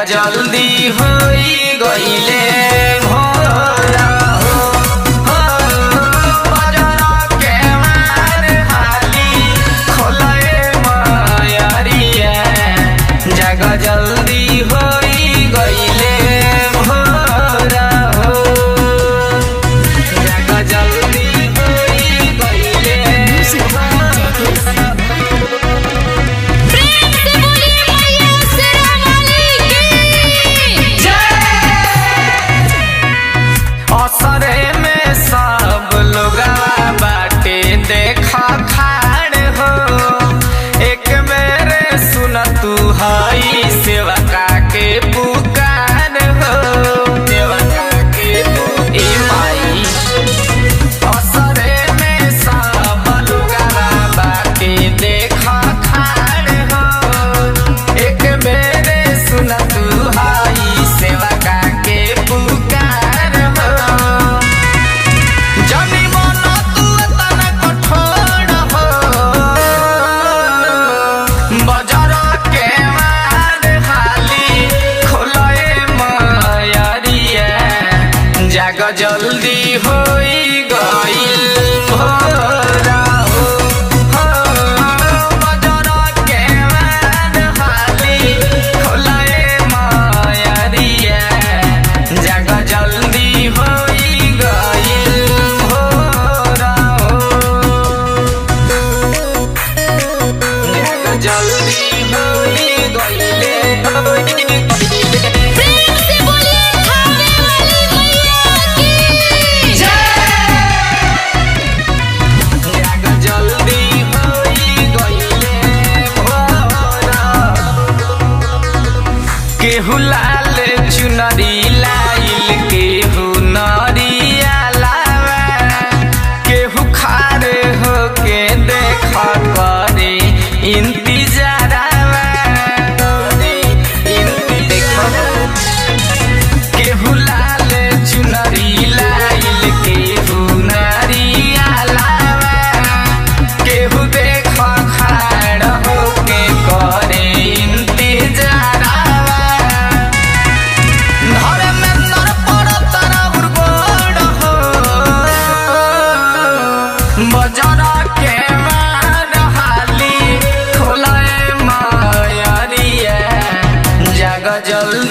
जल्दी होई गईले भोरा हो, बजरा के मार हाली खोले मायरिया, जग जल्दी होई गईले भोरा हो, जग जल्दी होई गईले असरे में सब लोग बाटे देखा खाड़ हो, एक मेरे सुन तू हई सेवका के पुकार हो, सेवका के माई। असरे में सब लोग बाटे देखा खाड़ हो, एक मेरे सुन तू हई सेवका के पुकार हो। जनी मन तू तना कठोर हो, बजरा के मार हाली खोले मायरिया, जग जल्दी होई गईल भोरा हो, बजरा के मार हाली खोले मायरिया, जग जल्दी होई गईल भोरा हो, जग जल्दी होई गईले जग जल्दी होई गईले भोरा। केहू लाल चुनरी लाइल, केहू नरिया लावा, केहू खारे हो के देखा करे इंतजारवा, केहू लाल चुनरी लाइल, केहू नरिया लावा, केहू देखा खाड़ हो के करे इंतजारवा। धर्मेंद्र पर तरफ गोड़ हो, बजरा के मार हाली खोले मायरिया, जग जल्दी